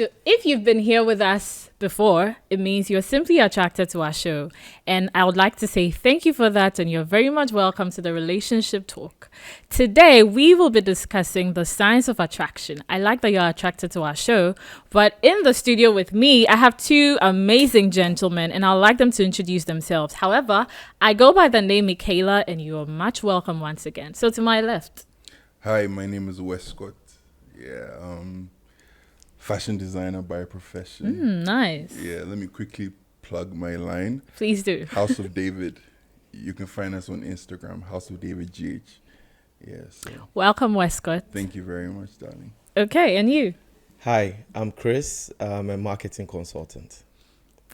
So if you've been here with us before, it means you're simply attracted to our show. And I would like to say thank you for that, and you're very much welcome to the Relationship Talk. Today, we will be discussing the science of attraction. I like that you're attracted to our show, but in the studio with me, I have two amazing gentlemen, and I'd like them to introduce themselves. However, I go by the name Michaela, and you're much welcome once again. So to my left. Hi, my name is Wes Scott. Yeah, fashion designer by profession. Nice. Yeah, let me quickly plug my line. Please do. House of David. You can find us on Instagram, House of David GH. Yeah, so Welcome, Westcott. thank you very much, darling. Okay, and you? Hi, I'm Chris. I'm a marketing consultant.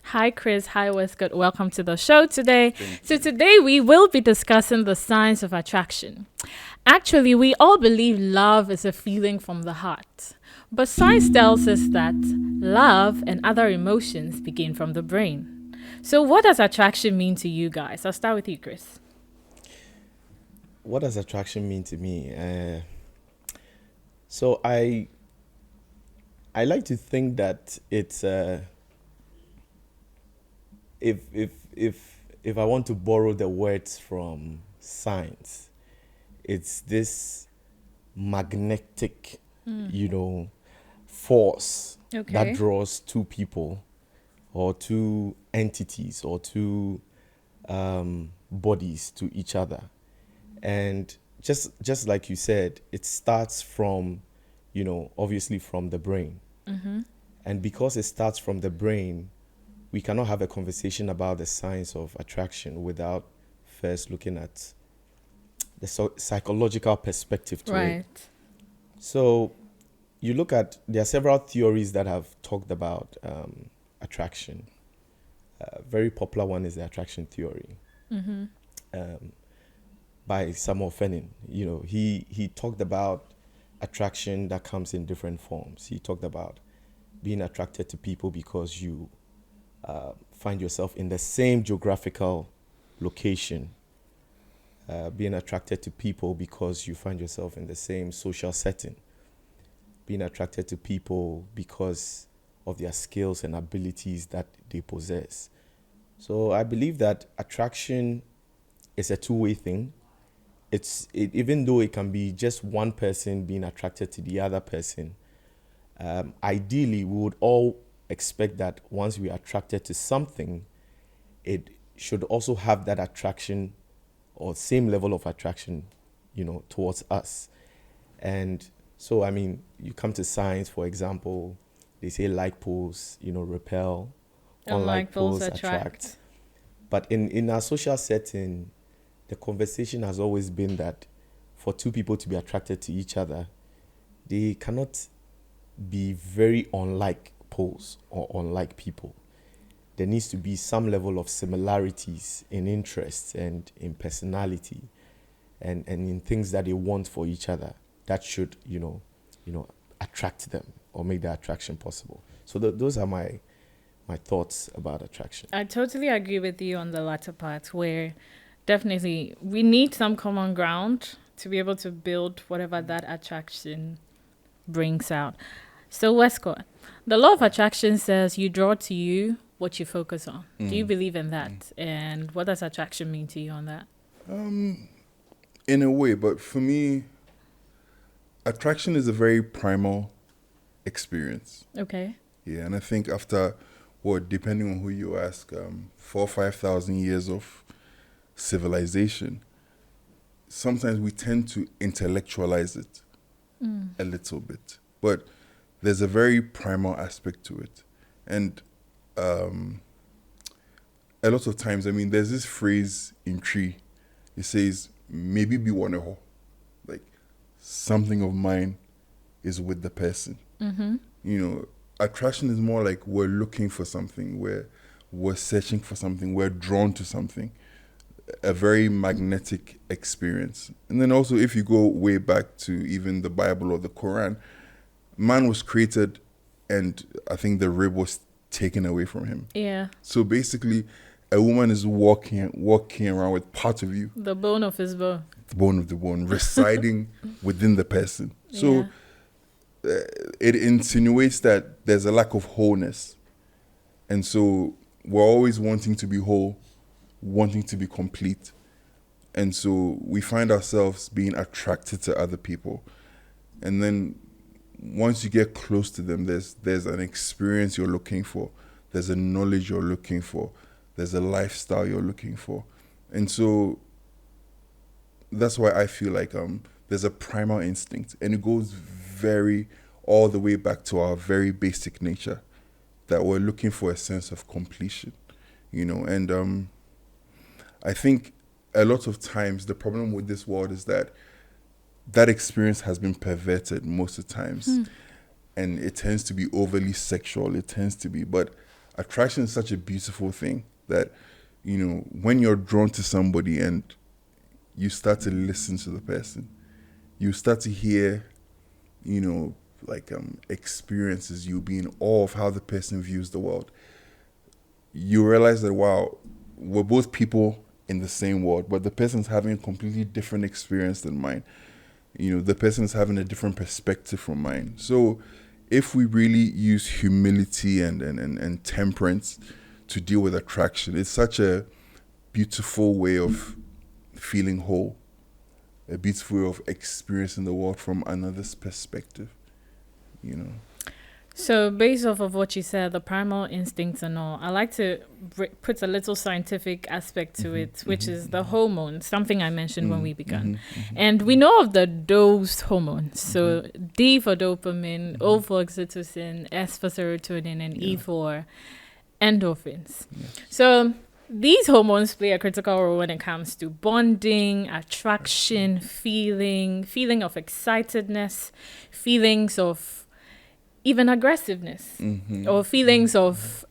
Hi, Chris. Hi, Westcott. Welcome to the show today. So today we will be discussing the science of attraction. Actually, we all believe love is a feeling from the heart. But science tells us that love and other emotions begin from the brain. So what does attraction mean to you guys? I'll start with you, Chris. What does attraction mean to me? So I like to think that it's if I want to borrow the words from science, it's this magnetic, force Okay. that draws two people or two entities or two bodies to each other. And just like you said, it starts from, obviously from the brain. Mm-hmm. And because it starts from the brain, we cannot have a conversation about the science of attraction without first looking at the psychological perspective to it. Right. So you look at, there are several theories that have talked about attraction. A very popular one is the attraction theory. Mm-hmm. By Samuel Fenning. He talked about attraction that comes in different forms. He talked about being attracted to people because you find yourself in the same geographical location, being attracted to people because you find yourself in the same social setting, being attracted to people because of their skills and abilities that they possess. So I believe that attraction is a two-way thing. Even though it can be just one person being attracted to the other person, ideally we would all expect that once we are attracted to something, it should also have that attraction or same level of attraction, towards us. And so, you come to science, for example, they say like poles, repel, unlike poles attract. But in our social setting, the conversation has always been that for two people to be attracted to each other, they cannot be very unlike poles or unlike people. There needs to be some level of similarities in interests and in personality and in things that they want for each other that should, attract them or make the attraction possible. So those are my thoughts about attraction. I totally agree with you on the latter part, where definitely we need some common ground to be able to build whatever that attraction brings out. So, Westcott, the law of attraction says you draw to you what you focus on. Do you believe in that? And what does attraction mean to you on that? In a way, but for me, attraction is a very primal experience. Okay. Yeah, and I think after, depending on who you ask, 4,000 or 5,000 years of civilization, sometimes we tend to intellectualize it a little bit. But there's a very primal aspect to it. And a lot of times, there's this phrase in Tree. It says, maybe be one of her. Like, something of mine is with the person. Mm-hmm. Attraction is more like we're looking for something, we're searching for something, we're drawn to something. A very magnetic experience. And then also, if you go way back to even the Bible or the Quran, man was created and I think the rib was taken away from him. Yeah. So basically, a woman is walking around with part of you, The bone of his bone. the bone of the bone, residing within the person. So Yeah. it insinuates that there's a lack of wholeness. And so we're always wanting to be whole, wanting to be complete. And so we find ourselves being attracted to other people. And then once you get close to them, there's an experience you're looking for. There's a knowledge you're looking for. There's a lifestyle you're looking for. And so that's why I feel like there's a primal instinct. And it goes all the way back to our very basic nature, that we're looking for a sense of completion, and I think a lot of times the problem with this world is that experience has been perverted most of the times, and it tends to be overly sexual. But attraction is such a beautiful thing that, when you're drawn to somebody and you start to listen to the person, you start to hear, experiences, you'll be in awe of how the person views the world. You realize that, wow, we're both people in the same world, but the person's having a completely different experience than mine. The person's having a different perspective from mine. So if we really use humility and temperance to deal with attraction, it's such a beautiful way of feeling whole, a beautiful way of experiencing the world from another's perspective. So based off of what you said, the primal instincts and all, I like to put a little scientific aspect to it, which is the hormones, something I mentioned when we began. And we know of the dosed hormones. So D for dopamine, O for oxytocin, S for serotonin, and E for endorphins. So these hormones play a critical role when it comes to bonding, attraction, feeling of excitedness, feelings of even aggressiveness, or feelings of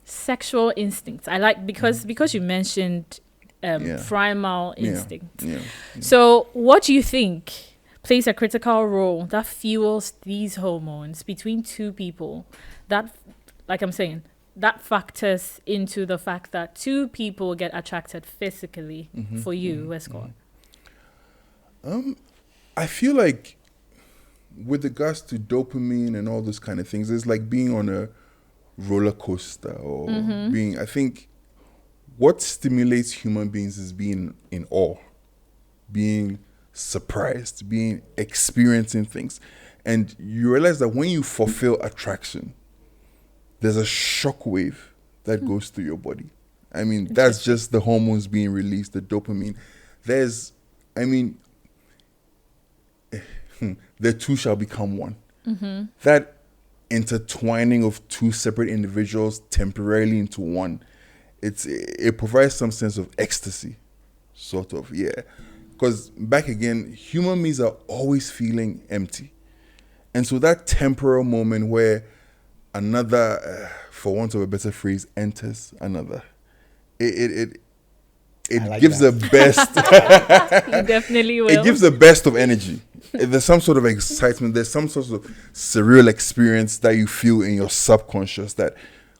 sexual instincts. I like because you mentioned primal instinct. So what do you think plays a critical role that fuels these hormones between two people, that, like I'm saying, that factors into the fact that two people get attracted physically for you, Westcott? I feel like with regards to dopamine and all those kind of things, it's like being on a roller coaster or I think what stimulates human beings is being in awe, being surprised, experiencing things. And you realize that when you fulfill attraction, there's a shock wave that goes through your body. I mean, that's just the hormones being released, the dopamine. The two shall become one. That intertwining of two separate individuals temporarily into one, it provides some sense of ecstasy, sort of, Because back again, human beings are always feeling empty. And so that temporal moment where another, for want of a better phrase, enters another, it like gives the best. You definitely will. It gives the best of energy. There's some sort of excitement. There's some sort of surreal experience that you feel in your subconscious that,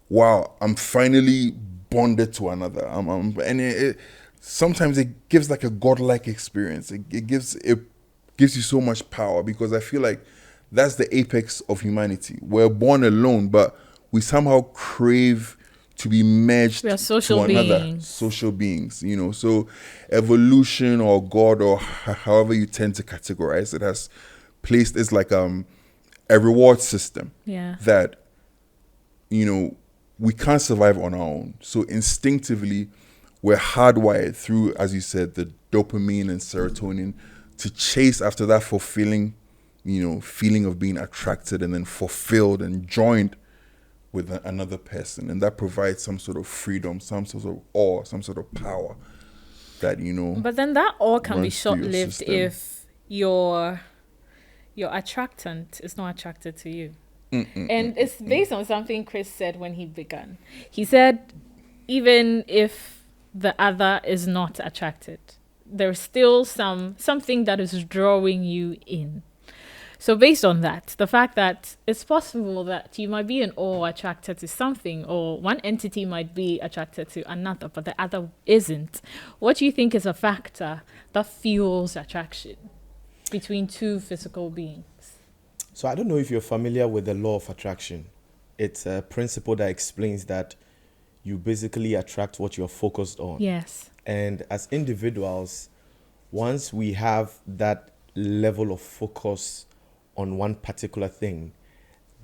wow, I'm finally bonded to another. Sometimes it gives like a godlike experience. It gives you so much power, because I feel like that's the apex of humanity. We're born alone, but we somehow crave to be merged to another. Social beings, So evolution or God or however you tend to categorize it has placed, it's like a reward system that, we can't survive on our own. So instinctively, we're hardwired through, as you said, the dopamine and serotonin to chase after that fulfilling, feeling of being attracted and then fulfilled and joined with another person, and that provides some sort of freedom, some sort of awe, some sort of power that But then that awe can be short-lived if your attractant is not attracted to you. And it's based on something Chris said when he began. He said, even if the other is not attracted, there's still something that is drawing you in. So based on that, the fact that it's possible that you might be in awe attracted to something, or one entity might be attracted to another, but the other isn't. What do you think is a factor that fuels attraction between two physical beings? So I don't know if you're familiar with the law of attraction. It's a principle that explains that you basically attract what you're focused on. Yes. And as individuals, once we have that level of focus on one particular thing,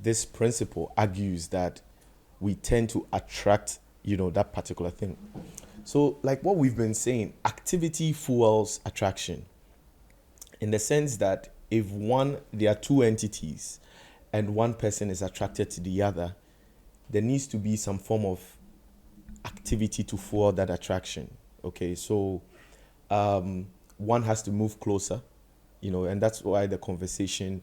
this principle argues that we tend to attract, that particular thing. So, like what we've been saying, activity fuels attraction in the sense that if there are two entities and one person is attracted to the other, there needs to be some form of activity to fuel that attraction. Okay, so one has to move closer, and that's why the conversation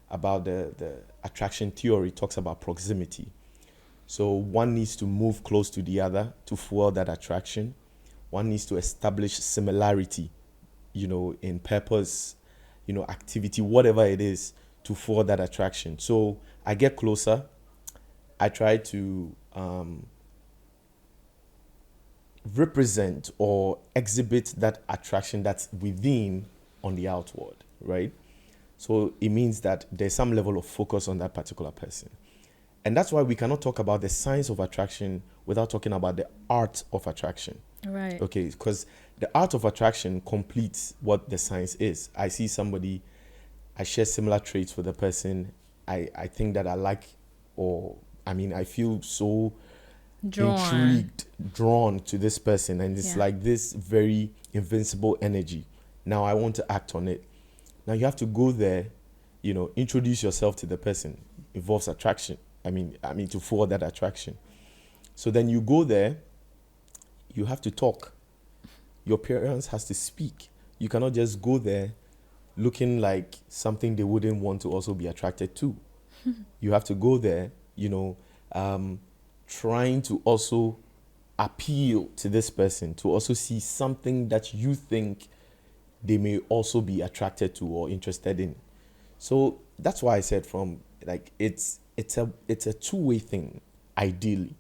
about the attraction theory talks about proximity. So one needs to move close to the other to fuel that attraction. One needs to establish similarity, in purpose, activity, whatever it is, to fuel that attraction. So I get closer. I try to represent or exhibit that attraction that's within on the outward, right? So it means that there's some level of focus on that particular person. And that's why we cannot talk about the science of attraction without talking about the art of attraction. Right. Okay, because the art of attraction completes what the science is. I see somebody, I share similar traits with the person. I think that I like, I feel so intrigued, drawn to this person. And it's like this very invincible energy. Now I want to act on it. Now you have to go there, introduce yourself to the person. Involves attraction. I mean, to forward that attraction. So then you go there, you have to talk. Your parents has to speak. You cannot just go there looking like something they wouldn't want to also be attracted to. You have to go there, trying to also appeal to this person, to also see something that you think they may also be attracted to or interested in. So that's why I said it's a two-way thing, ideally.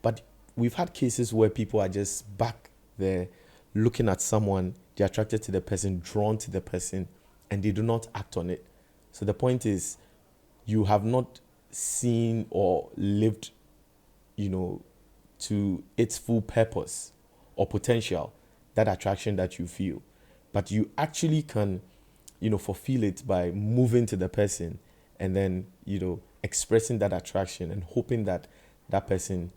But we've had cases where people are just back there looking at someone, they're attracted to the person, drawn to the person, and they do not act on it. So the point is, you have not seen or lived, to its full purpose or potential, that attraction that you feel. But you actually can, fulfill it by moving to the person and then, expressing that attraction and hoping that that person,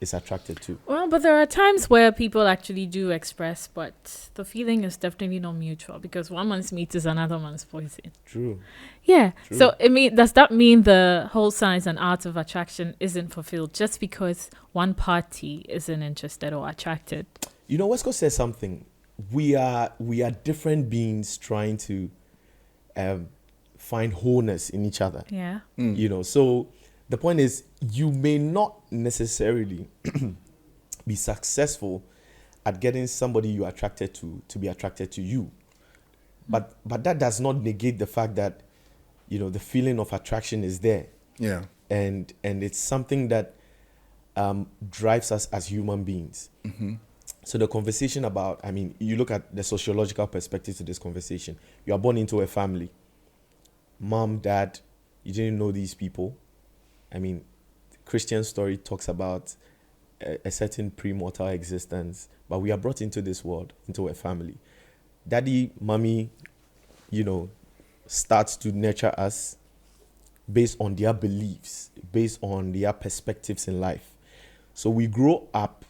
is attracted to. Well, but there are times where people actually do express, but the feeling is definitely not mutual because one man's meat is another man's poison. True. Yeah. True. So, does that mean the whole science and art of attraction isn't fulfilled just because one party isn't interested or attracted? West Coast says something. We are different beings trying to find wholeness in each other. Yeah. So the point is, you may not necessarily be successful at getting somebody you're attracted to be attracted to you. But that does not negate the fact that, the feeling of attraction is there. Yeah. And it's something that drives us as human beings. Mm-hmm. So the conversation about, you look at the sociological perspective to this conversation. You are born into a family. Mom, dad, you didn't know these people. The Christian story talks about a certain pre-mortal existence, but we are brought into this world, into a family. Daddy, mommy, starts to nurture us based on their beliefs, based on their perspectives in life. So we grow up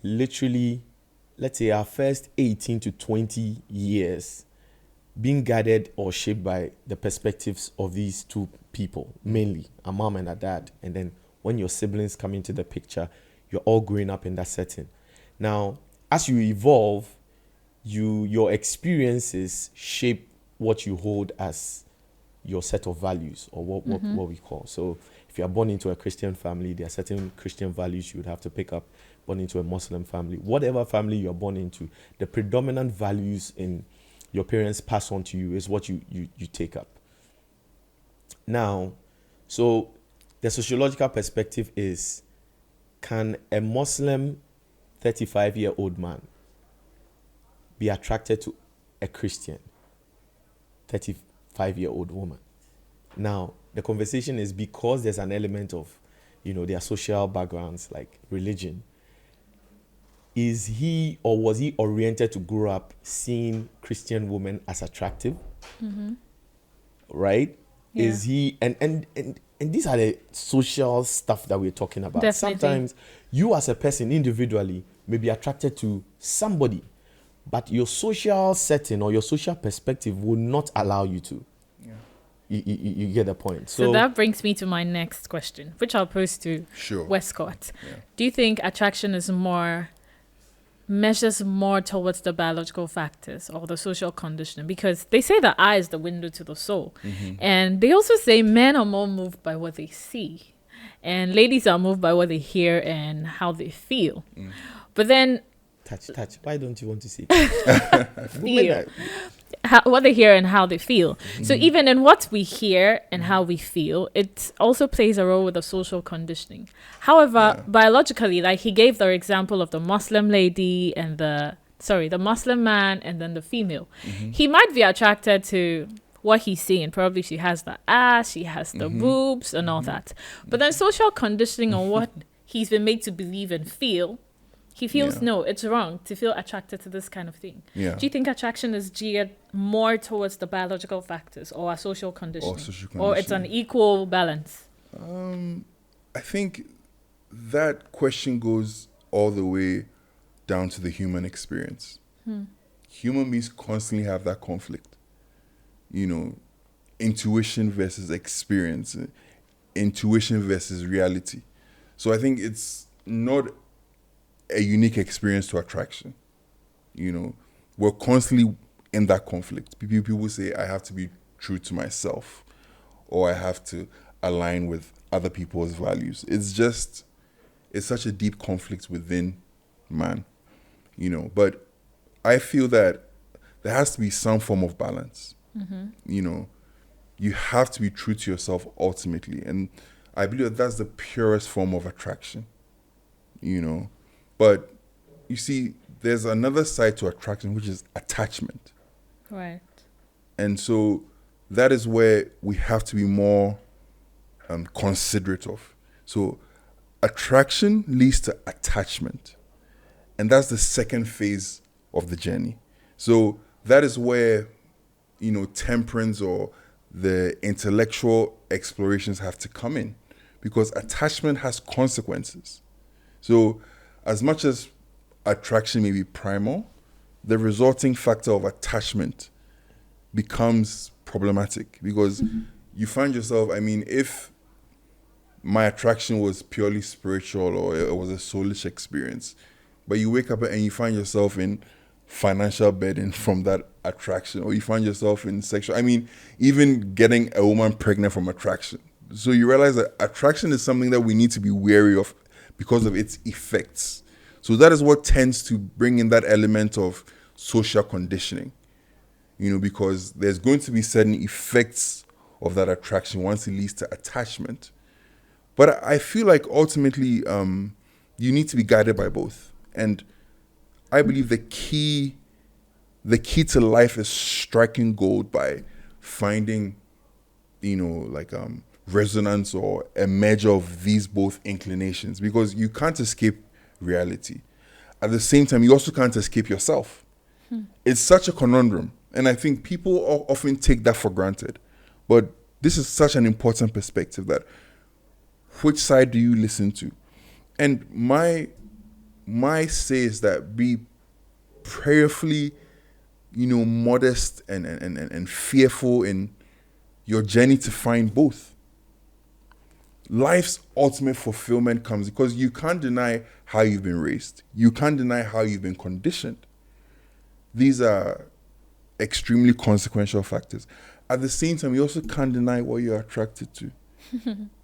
literally, let's say our first 18 to 20 years being guided or shaped by the perspectives of these two people, mainly a mom and a dad. And then when your siblings come into the picture, you're all growing up in that setting. Now, as you evolve, your experiences shape what you hold as your set of values, or what we call. So if you are born into a Christian family, there are certain Christian values you would have to pick up. Born into a Muslim family, whatever family you're born into, the predominant values in your parents pass on to you is what you take up. Now, so the sociological perspective is, can a Muslim 35-year-old man be attracted to a Christian 5-year-old woman. Now, the conversation is because there's an element of, their social backgrounds, like religion. Is he or was he oriented to grow up seeing Christian women as attractive? Right? Yeah. Is he and these are the social stuff that we're talking about. Definitely. Sometimes you as a person individually may be attracted to somebody, but your social setting or your social perspective will not allow you to. Yeah. You get the point. So that brings me to my next question, which I'll pose to Sure. Westcott. Yeah. Do you think attraction measures more towards the biological factors or the social conditioning? Because they say the eye is the window to the soul. And they also say men are more moved by what they see, and ladies are moved by what they hear and how they feel. But then touch. Why don't you want to see? feel. What they hear and how they feel. So even in what we hear and how we feel, it also plays a role with the social conditioning. However, biologically, like he gave the example of the Muslim lady and the Muslim man and then the female. He might be attracted to what he's seeing. Probably she has the ass, she has the boobs and all that. But then social conditioning on what he's been made to believe and feel, he feels, no, it's wrong to feel attracted to this kind of thing. Yeah. Do you think attraction is geared more towards the biological factors or a social conditioning? Or it's an equal balance? I think that question goes all the way down to the human experience. Human beings constantly have that conflict. Intuition versus experience, intuition versus reality. So I think it's not a unique experience to attraction. We're constantly in that conflict. People say, I have to be true to myself, or I have to align with other people's values. It's such a deep conflict within man, but I feel that there has to be some form of balance. You have to be true to yourself ultimately. And I believe that that's the purest form of attraction, But you see, there's another side to attraction, which is attachment. Right. And so that is where we have to be more considerate of. So attraction leads to attachment. And that's the second phase of the journey. So that is where, temperance or the intellectual explorations have to come in, because attachment has consequences. So as much as attraction may be primal, the resulting factor of attachment becomes problematic, because you find yourself, if my attraction was purely spiritual or it was a soulish experience, but you wake up and you find yourself in financial burden from that attraction, or you find yourself in sexual, even getting a woman pregnant from attraction. So you realize that attraction is something that we need to be wary of because of its effects. So that is what tends to bring in that element of social conditioning, because there's going to be certain effects of that attraction once it leads to attachment. But I feel like ultimately you need to be guided by both. And I believe the key to life is striking gold by finding, resonance or a measure of these both inclinations, because you can't escape reality. At the same time, you also can't escape yourself. It's such a conundrum, and I think people often take that for granted. But this is such an important perspective, that which side do you listen to? And my say is that be prayerfully, modest and fearful in your journey to find both. Life's ultimate fulfillment comes because you can't deny how you've been raised. You can't deny how you've been conditioned. These are extremely consequential factors. At the same time, you also can't deny what you're attracted to.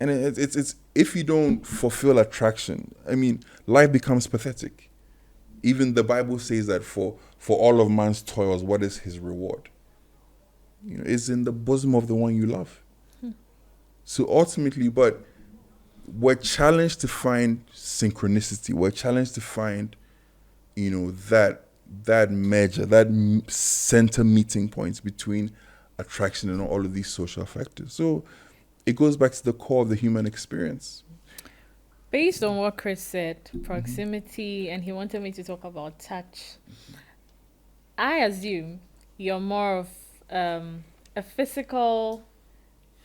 And it's if you don't fulfill attraction, life becomes pathetic. Even the Bible says that for all of man's toils, what is his reward? It's in the bosom of the one you love. So ultimately, but we're challenged to find synchronicity. We're challenged to find, that measure, that center meeting point between attraction and all of these social factors. So it goes back to the core of the human experience. Based on what Chris said, proximity, and he wanted me to talk about touch, I assume you're more of a physical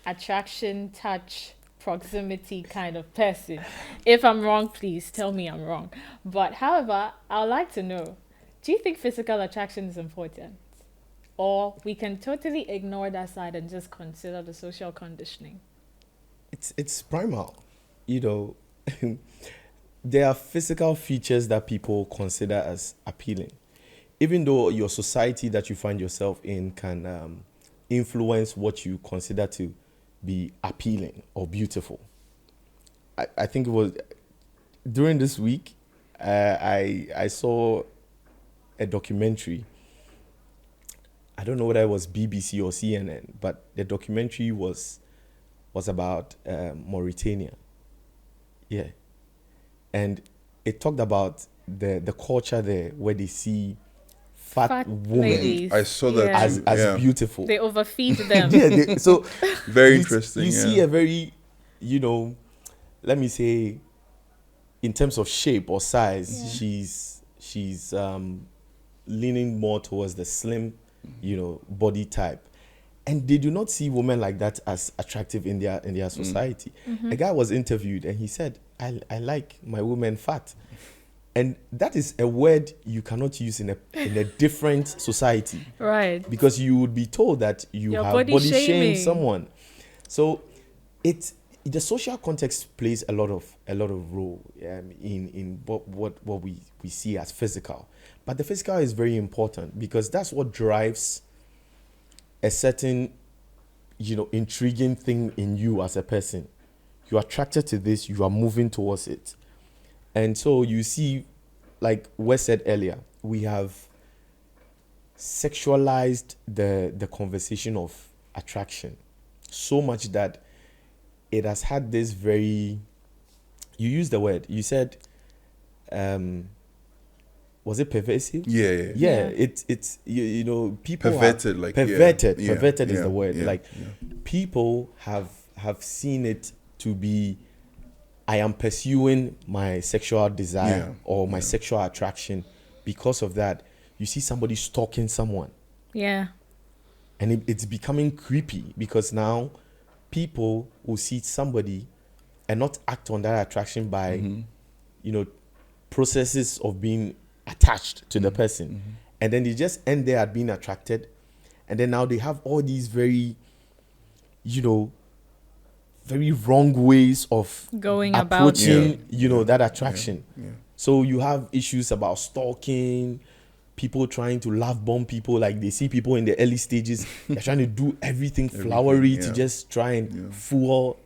attraction, touch, proximity kind of person. If I'm wrong, please tell me I'm wrong. But however, I'd like to know, do you think physical attraction is important? Or we can totally ignore that side and just consider the social conditioning? It's primal. You know, there are physical features that people consider as appealing. Even though your society that you find yourself in can influence what you consider to be appealing or beautiful. I think it was during this week, I saw a documentary. I don't know whether it was BBC or CNN, but the documentary was about Mauritania. Yeah. And it talked about the culture there where they see fat women ladies. I saw that Yeah. as beautiful. They overfeed them. Yeah, so very you- interesting. You see a very, let me say, in terms of shape or size, she's leaning more towards the slim, body type. And they do not see women like that as attractive in their society. A guy was interviewed and he said, I like my women fat. And that is a word you cannot use in a different society. Right. Because you would be told that you You're have body body shaming. shamed someone. So the social context plays a lot of role in what we see as physical. But the physical is very important because that's what drives a certain, intriguing thing in you as a person. You're attracted to this, you are moving towards it. And so you see, like Wes said earlier, we have sexualized the conversation of attraction so much that it has had this very, you used the word, you said, was it pervasive? Yeah. It's people Perverted, perverted is the word. Yeah. People have seen it to be, I am pursuing my sexual desire or my sexual attraction. Because of that, you see somebody stalking someone. Yeah. And it's becoming creepy because now people will see somebody and not act on that attraction by, processes of being attached to the person. And then they just end there at being attracted. And then now they have all these very, very wrong ways of Going about approaching, that attraction. Yeah. So you have issues about stalking, people trying to love bomb people, like they see people in the early stages, they're trying to do everything flowery to just try and fool,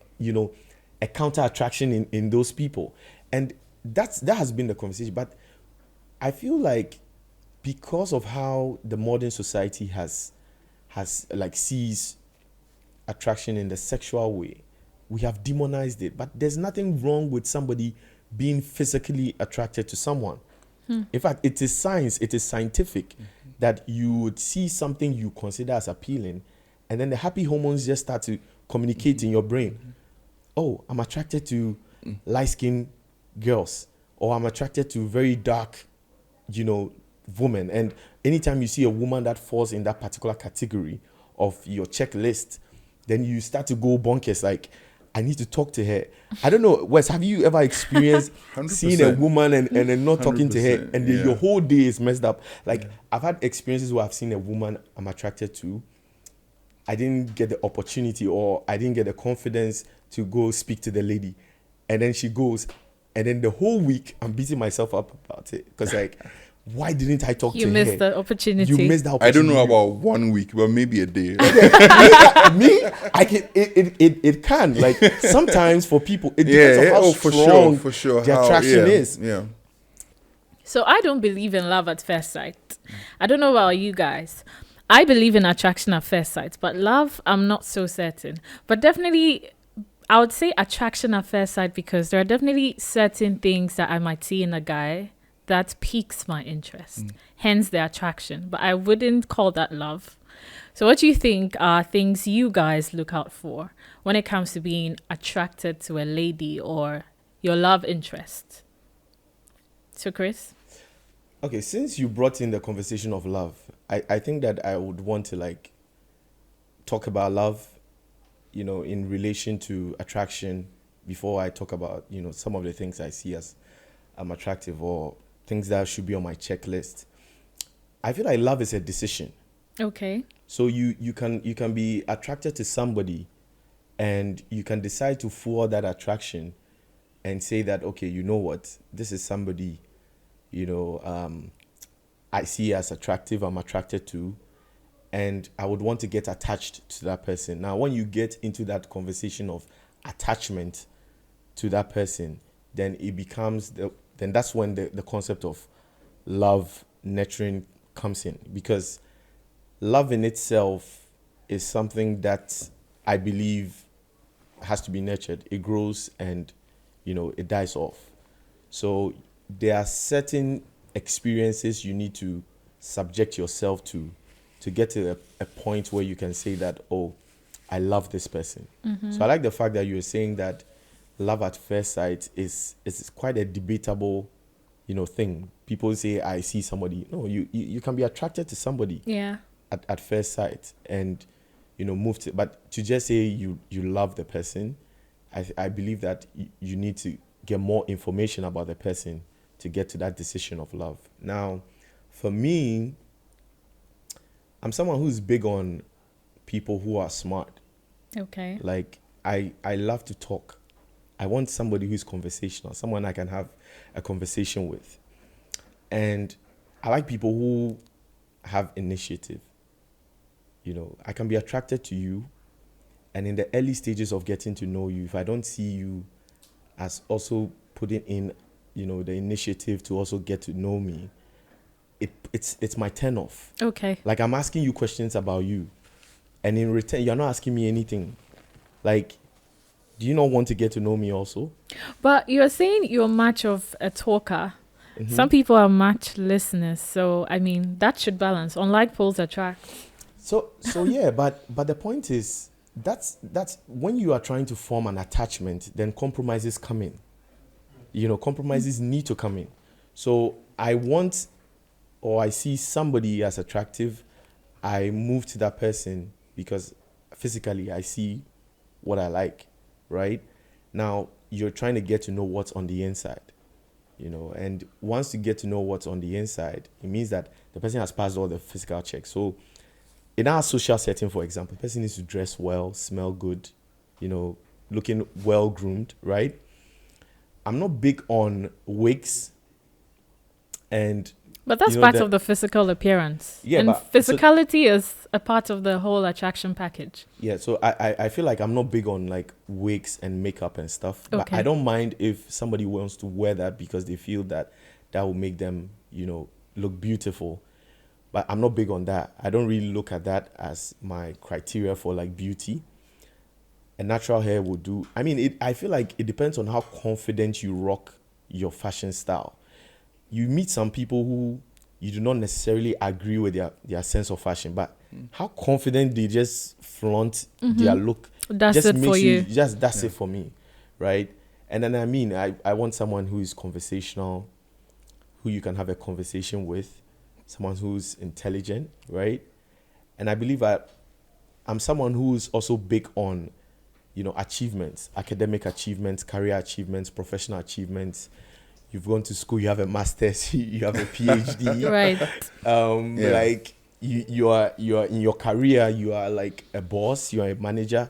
a counter attraction in those people. And that has been the conversation. But I feel like because of how the modern society has sees attraction in the sexual way, we have demonized it. But there's nothing wrong with somebody being physically attracted to someone. In fact, it is science, it is scientific that you would see something you consider as appealing, and then the happy hormones just start to communicate in your brain. Oh, I'm attracted to light-skinned girls, or I'm attracted to very dark, women. And anytime you see a woman that falls in that particular category of your checklist, then you start to go bonkers, like, I need to talk to her. I don't know, Wes, have you ever experienced 100%. seeing a woman and then not talking to her, 100%, and then your whole day is messed up? Like, I've had experiences where I've seen a woman I'm attracted to. I didn't get the opportunity, or I didn't get the confidence to go speak to the lady. And then she goes, and then the whole week I'm beating myself up about it. Because, like, why didn't I talk to her? You missed the opportunity. You missed the I opportunity. don't know about 1 week, but maybe a day. Me, I can. It can. Like, sometimes for people, it depends on how strong for sure. the attraction is. Yeah. So I don't believe in love at first sight. I don't know about you guys. I believe in attraction at first sight, but love, I'm not so certain. But definitely, I would say attraction at first sight, because there are definitely certain things that I might see in a guy that piques my interest. Hence the attraction. But I wouldn't call that love. So what do you think are things you guys look out for when it comes to being attracted to a lady or your love interest? So Chris? Okay, since you brought in the conversation of love, I think that I would want to like talk about love, in relation to attraction before I talk about, some of the things I see as attractive or things that should be on my checklist. I feel like love is a decision. Okay. So you can be attracted to somebody and you can decide to forward that attraction and say that, okay, you know what, this is somebody, I see as attractive, I'm attracted to, and I would want to get attached to that person. Now, when you get into that conversation of attachment to that person, then it becomes then that's when the concept of love nurturing comes in, because love in itself is something that I believe has to be nurtured. It grows and it dies off. So there are certain experiences you need to subject yourself to get to a point where you can say that, oh, I love this person. Mm-hmm. So I like the fact that you're saying that love at first sight is quite a debatable, thing. People say, I see somebody. No, you can be attracted to somebody. Yeah. At first sight and, move to, but to just say you love the person, I believe that you need to get more information about the person to get to that decision of love. Now, for me, I'm someone who's big on people who are smart. Okay. Like, I love to talk. I want somebody who's conversational, someone I can have a conversation with. And I like people who have initiative. I can be attracted to you, and in the early stages of getting to know you, if I don't see you as also putting in, the initiative to also get to know me, it's my turn off. Okay. Like, I'm asking you questions about you, and in return, you're not asking me anything. Like, do you not want to get to know me also? But you're saying you're much of a talker. Mm-hmm. Some people are much listeners. So, I mean, that should balance. Unlike poles attract. So yeah, but the point is, that's when you are trying to form an attachment, then compromises come in. Compromises need to come in. So I see somebody as attractive, I move to that person because physically I see what I like, right? Now you're trying to get to know what's on the inside, and once you get to know what's on the inside, it means that the person has passed all the physical checks. So in our social setting, for example, the person needs to dress well, smell good, looking well groomed, right? I'm not big on wigs but that's part of the physical appearance. Yeah, and physicality is a part of the whole attraction package. Yeah, so I feel like I'm not big on like wigs and makeup and stuff. Okay. But I don't mind if somebody wants to wear that because they feel that will make them, look beautiful. But I'm not big on that. I don't really look at that as my criteria for like beauty. A natural hair would do. I mean, I feel like it depends on how confident you rock your fashion style. You meet some people who you do not necessarily agree with their sense of fashion, but how confident they just flaunt their look. That's just it for you. That's it for me, right? And then I want someone who is conversational, who you can have a conversation with, someone who's intelligent, right? And I believe I'm someone who's also big on, achievements, academic achievements, career achievements, professional achievements. You've gone to school, you have a master's, you have a PhD. Right. Like you are in your career, you are like a boss, you are a manager.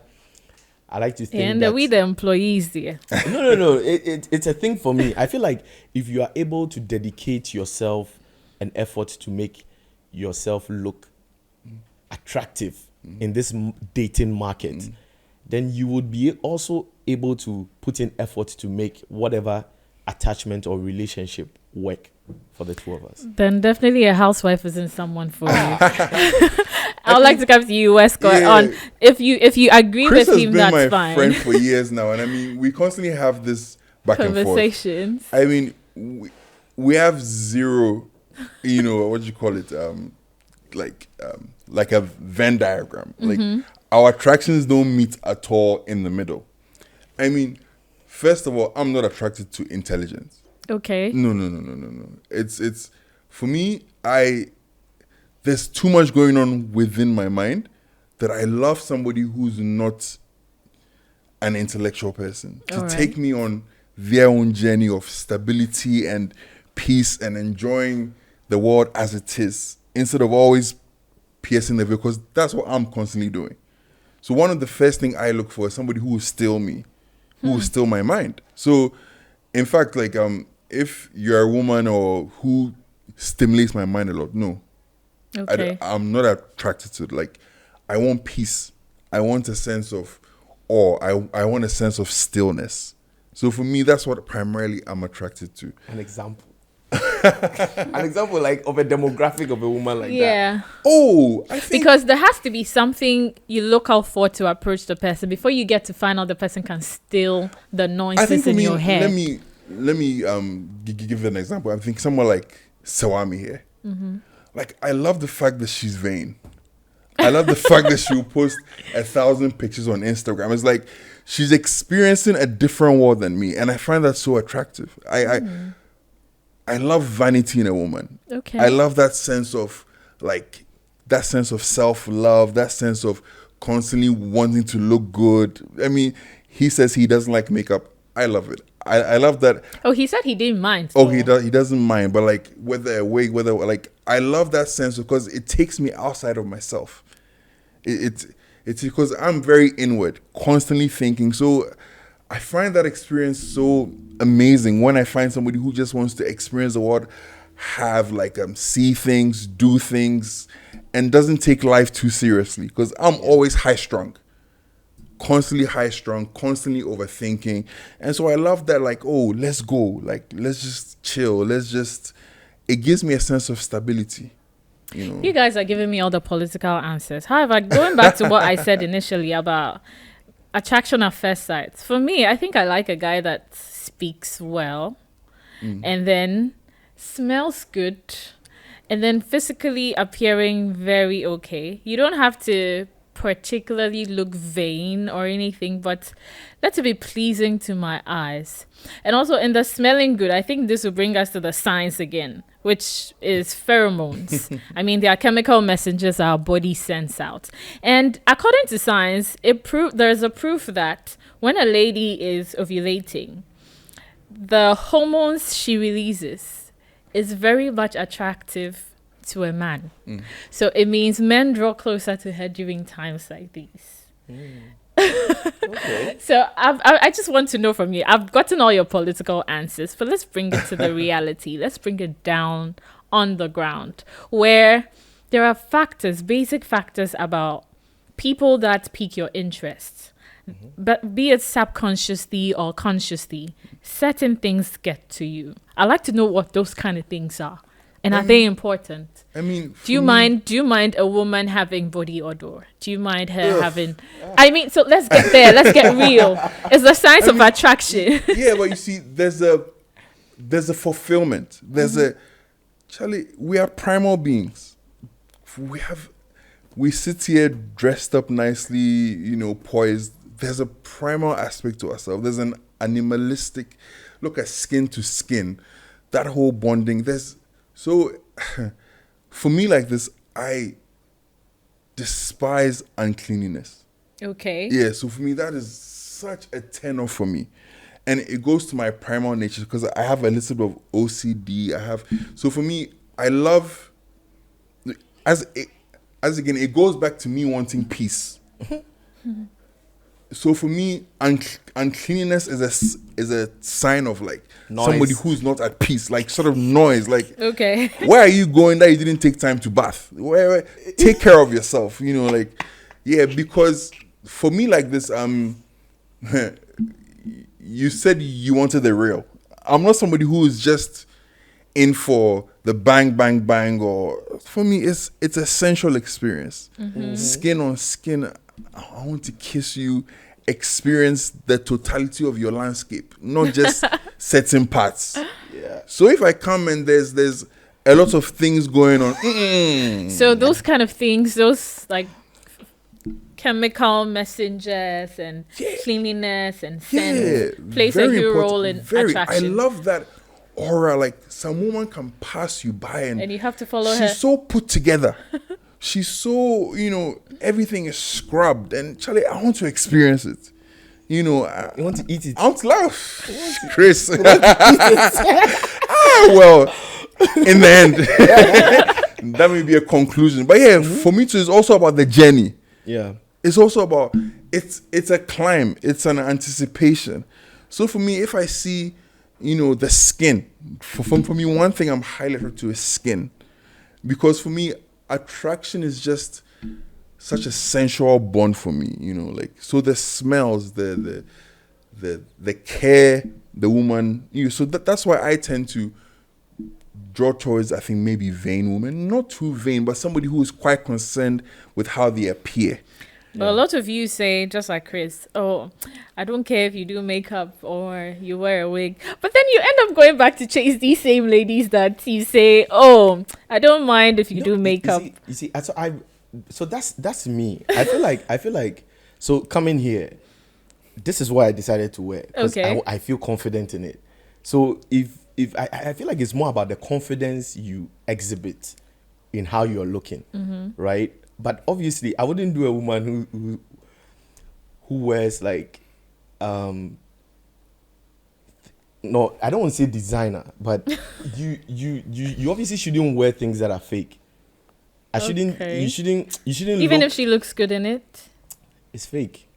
I like to think and we the employees there. No. It's a thing for me. I feel like if you are able to dedicate yourself an effort to make yourself look attractive in this dating market, then you would be also able to put in effort to make whatever attachment or relationship work for the two of us. Then definitely a housewife isn't someone for you. I would like to come to you, Westcott, on if you agree Chris with him, that's fine. Chris has been my friend for years now, and I mean, we constantly have this back and forth. Conversations. I mean, we have zero, what do you call it? like a Venn diagram. Like our attractions don't meet at all in the middle. I mean, first of all, I'm not attracted to intelligence. Okay. No. It's for me, there's too much going on within my mind that I love somebody who's not an intellectual person to All right. take me on their own journey of stability and peace and enjoying the world as it is instead of always piercing the veil, because that's what I'm constantly doing. So one of the first thing I look for is somebody who will still me, who will still my mind. So in fact, like if you're a woman or who stimulates my mind a lot, no. Okay. I'm not attracted to it. Like, I want peace. I want a sense of awe. I want a sense of stillness. So for me, that's what primarily I'm attracted to. An example. An example like of a demographic of a woman like that. Yeah. Oh, I think Because there has to be something you look out for to approach the person before you get to find out the person can still the I think noises for in me, your head. let me give an example. I think someone like Sawami here. Like, I love the fact that she's vain. I love the fact that she will post 1,000 pictures on Instagram. It's like she's experiencing a different world than me, and I find that so attractive. I love vanity in a woman. Okay. I love that sense of self-love, that sense of constantly wanting to look good. I mean, he says he doesn't like makeup. I love it. I love that. Oh, he said he didn't mind. Oh, though. he doesn't mind, but like whether a wig, whether like I love that sense because it takes me outside of myself. It's because I'm very inward, constantly thinking. So I find that experience so amazing when I find somebody who just wants to experience the world, have like see things, do things, and doesn't take life too seriously. Because I'm always constantly overthinking, and so I love that. Like, oh, let's go, like let's just chill, it gives me a sense of stability. You guys are giving me all the political answers. However, going back to what I said initially about attraction at first sight, for me, I think I like a guy that speaks well and then smells good and then physically appearing very okay. You don't have to particularly look vain or anything, but let it be pleasing to my eyes. And also in the smelling good, I think this will bring us to the science again, which is pheromones. I mean, they are chemical messengers our body sends out. And according to science, there's a proof that when a lady is ovulating, the hormones she releases is very much attractive to a man. So it means men draw closer to her during times like these. Okay. So I just want to know from you. I've gotten all your political answers, but let's bring it to the reality. Let's bring it down on the ground where there are basic factors about people that pique your interest. But be it subconsciously or consciously, certain things get to you. I like to know what those kind of things are. And are they important? I mean, Do you mind a woman having body odor? Do you mind her having... I mean, so let's get there. Let's get real. It's the science of attraction. Yeah, but you see, there's a fulfillment. Charlie, we are primal beings. We sit here dressed up nicely, poised. There's a primal aspect to ourselves. There's an animalistic look at skin to skin. That whole bonding. So, for me like this, I despise uncleanliness. Okay. Yeah, so for me, that is such a turn-off for me. And it goes to my primal nature because I have a little bit of OCD. So for me, I love, again, it goes back to me wanting peace. So for me, uncleanliness is a sign of like Noise. Somebody who's not at peace, like sort of noise. Like, Okay. where are you going that you didn't take time to bath? Take care of yourself, because for me like this, you said you wanted the real. I'm not somebody who is just in for the bang, bang, bang, or for me, it's a sensual experience. Skin on skin. I want to kiss you, experience the totality of your landscape, not just certain parts. Yeah. So if I come and there's a lot of things going on. So those kind of things, those like chemical messengers and cleanliness and scent plays a huge role in attraction. I love that aura. Like some woman can pass you by and you have to follow her. She's so put together. She's so, everything is scrubbed. And Charlie, I want to experience it. You want to eat it. I want to laugh. Chris. Well, in the end, that may be a conclusion. But yeah, for me too, it's also about the journey. Yeah. It's also about, it's a climb. It's an anticipation. So for me, if I see, the skin, for me, one thing I'm highly attracted to is skin. Because for me, attraction is just such a sensual bond for me, so the smells, the care, the woman, so that's why I tend to draw towards, I think, maybe vain women, not too vain, but somebody who is quite concerned with how they appear. But a lot of you say, just like Chris, oh, I don't care if you do makeup or you wear a wig. But then you end up going back to chase these same ladies that you say, oh, I don't mind if you do makeup. You see, so that's me. I feel like, so coming here, this is what I decided to wear. Okay. I feel confident in it. So if I feel like it's more about the confidence you exhibit in how you're looking, right? But obviously, I wouldn't do a woman who wears like, no, I don't want to say designer, but you obviously shouldn't wear things that are fake. You shouldn't even if she looks good in it. It's fake.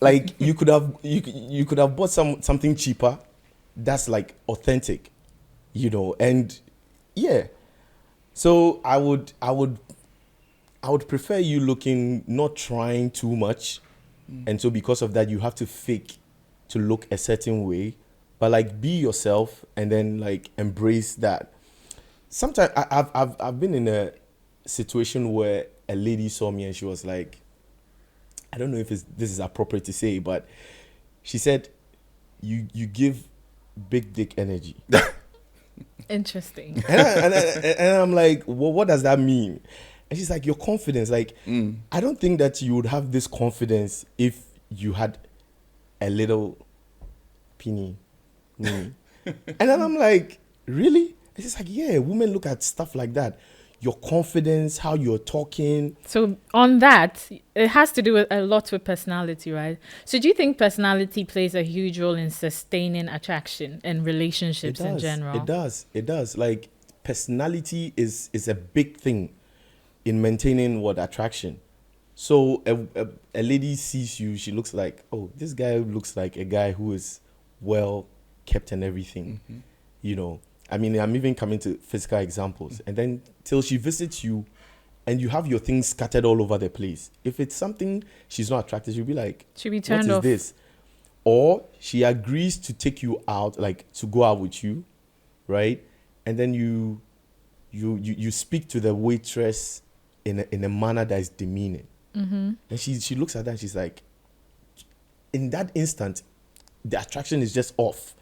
Like you could have bought something cheaper that's like authentic, and yeah. So I would prefer you looking, not trying too much. And so because of that, you have to fake to look a certain way, but like be yourself and then like embrace that. Sometimes I've been in a situation where a lady saw me and she was like, I don't know if this is appropriate to say, but she said, you give big dick energy. Interesting. And I'm like, well, what does that mean? And she's like, your confidence. Like, I don't think that you would have this confidence if you had a little penny. And then I'm like, really? And she's like, yeah, women look at stuff like that. Your confidence, how you're talking. So on that, it has to do with a lot with personality, right? So do you think personality plays a huge role in sustaining attraction and relationships in general? It does. Like, personality is a big thing in maintaining attraction. So a lady sees you, she looks like, oh, this guy looks like a guy who is well kept and everything. I mean, I'm even coming to physical examples. And then till she visits you and you have your things scattered all over the place. If it's something she's not attracted, she'll be like, she'll be turned off. What is this? Or she agrees to take you out, like to go out with you, right? And then you speak to the waitress in a manner that is demeaning. And she looks at that and she's like, in that instant, the attraction is just off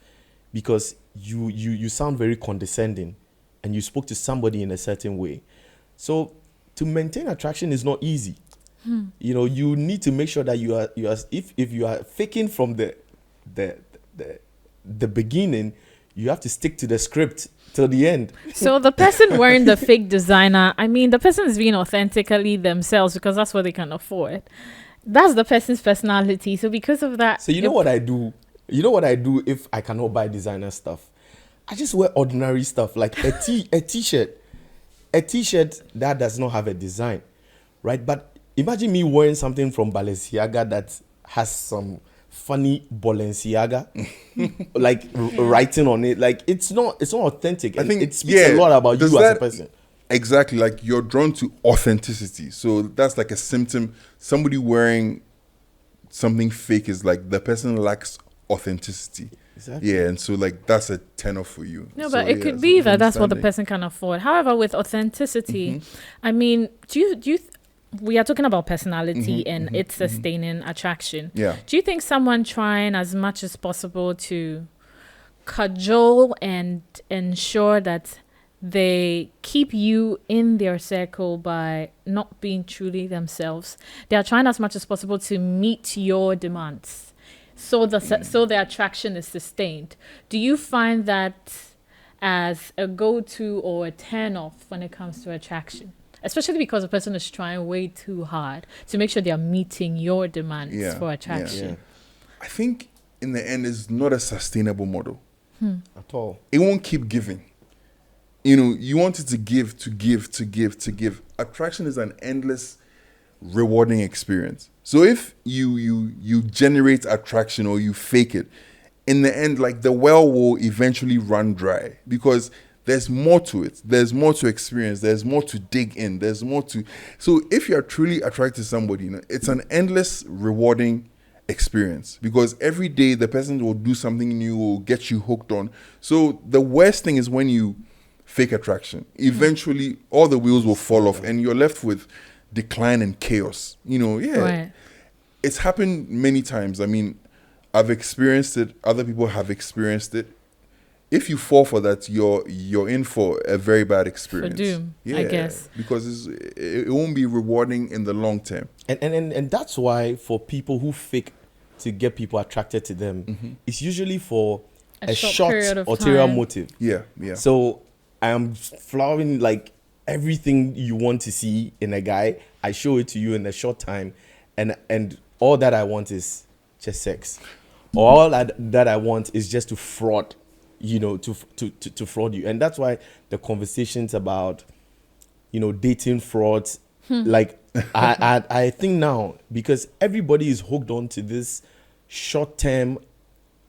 because you sound very condescending and you spoke to somebody in a certain way. So to maintain attraction is not easy. You need to make sure that you are if you are faking from the beginning, you have to stick to the script till the end. So the person wearing the fake designer, I mean, the person is being authentically themselves because that's what they can afford. That's the person's personality. So because of that... So you know what I do? You know what I do if I cannot buy designer stuff? I just wear ordinary stuff, like a t-shirt. A t-shirt that does not have a design, right? But imagine me wearing something from Balenciaga that has some funny Balenciaga like writing on it. Like it's not authentic. I think it speaks a lot about you as a person. Exactly, like you're drawn to authenticity. So that's like a symptom. Somebody wearing something fake is like the person lacks authenticity. Exactly. Yeah, and so like that's a tenor for you. No, but it could be that's what the person can afford. However, with authenticity, I mean, we are talking about personality and its sustaining attraction. Yeah. Do you think someone trying as much as possible to cajole and ensure that they keep you in their circle by not being truly themselves. They are trying as much as possible to meet your demands, so the attraction is sustained. Do you find that as a go-to or a turn-off when it comes to attraction? Especially because the person is trying way too hard to make sure they are meeting your demands for attraction. Yeah. I think in the end, it's not a sustainable model. At all. It won't keep giving. You want it to give, to give, to give, to give. Attraction is an endless rewarding experience. So if you generate attraction or you fake it, in the end, like, the well will eventually run dry, because there's more to it. There's more to experience. There's more to dig in. There's more to. So if you're truly attracted to somebody, it's an endless rewarding experience, because every day the person will do something new, will get you hooked on. So the worst thing is when you fake attraction. Eventually, all the wheels will fall off, and you're left with decline and chaos. Right. It's happened many times. I mean, I've experienced it. Other people have experienced it. If you fall for that, you're in for a very bad experience. For doom, I guess. Because it won't be rewarding in the long term. And that's why for people who fake to get people attracted to them, it's usually for a short ulterior motive. Yeah. So I am flowering like everything you want to see in a guy. I show it to you in a short time, and all that I want is just sex. All that I want is just to fraud, to fraud you. And that's why the conversations about, dating frauds, like I think now, because everybody is hooked on to this short-term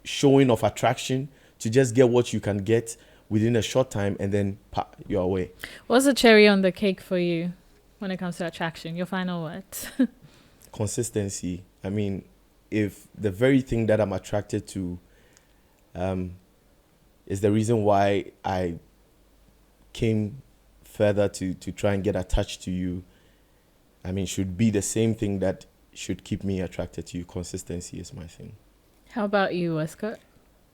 showing of attraction to just get what you can get within a short time, and then you're away. What's the cherry on the cake for you when it comes to attraction? Your final words. Consistency. I mean, if the very thing that I'm attracted to is the reason why I came further to try and get attached to you, I mean, should be the same thing that should keep me attracted to you. Consistency is my thing. How about you, Westcott?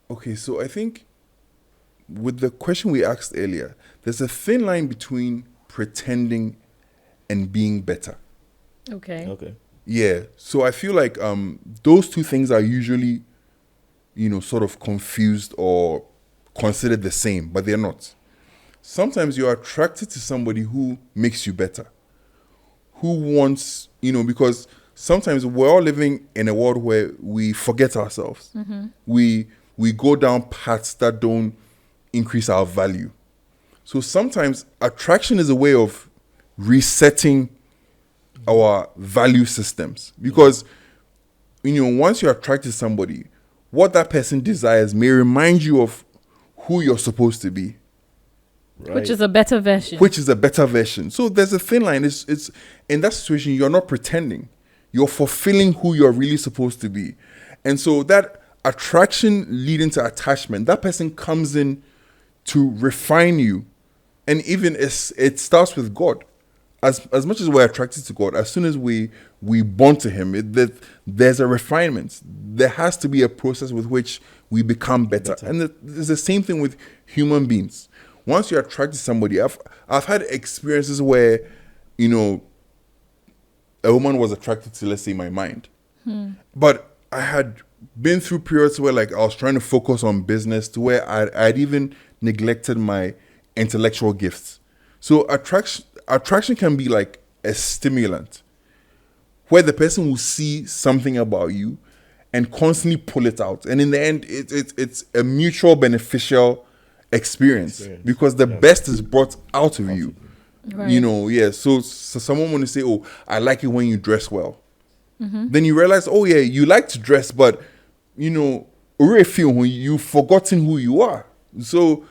Okay, so I think with the question we asked earlier, there's a thin line between pretending and being better. Okay. Yeah. So I feel like those two things are usually, sort of confused or considered the same, but they're not. Sometimes you're attracted to somebody who makes you better, who wants, because sometimes we're all living in a world where we forget ourselves. We go down paths that don't increase our value. So sometimes attraction is a way of resetting our value systems, because once you're attracted to somebody, what that person desires may remind you of who you're supposed to be, Right. Which is a better version. So there's a thin line. It's in that situation, you're not pretending, you're fulfilling who you're really supposed to be. And so that attraction leading to attachment, that person comes in to refine you. And even it starts with God. As much as we're attracted to God, as soon as we bond to Him, there's a refinement. There has to be a process with which we become better. And it's the same thing with human beings. Once you're attracted to somebody, I've had experiences where, a woman was attracted to, let's say, my mind. But I had been through periods where, like, I was trying to focus on business, to where I'd even neglected my intellectual gifts. So attraction can be like a stimulant, where the person will see something about you and constantly pull it out. And in the end, it's a mutual beneficial experience. Because the best is brought out of you. Right. So someone want to say, oh, I like it when you dress well. Then you realize, oh yeah, you like to dress, but you've forgotten who you are. So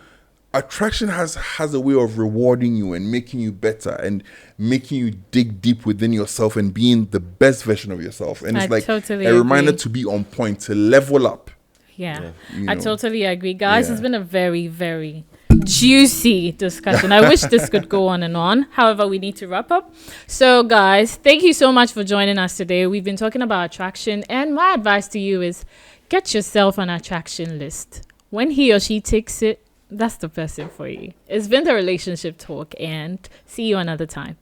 attraction has a way of rewarding you and making you better and making you dig deep within yourself and being the best version of yourself. And it's a reminder to be on point, to level up. Yeah. I totally agree. Guys, it's been a very, very juicy discussion. I wish this could go on and on. However, we need to wrap up. So, guys, thank you so much for joining us today. We've been talking about attraction, and my advice to you is get yourself an attraction list. When he or she takes it, that's the person for you. It's been the relationship talk, and see you another time.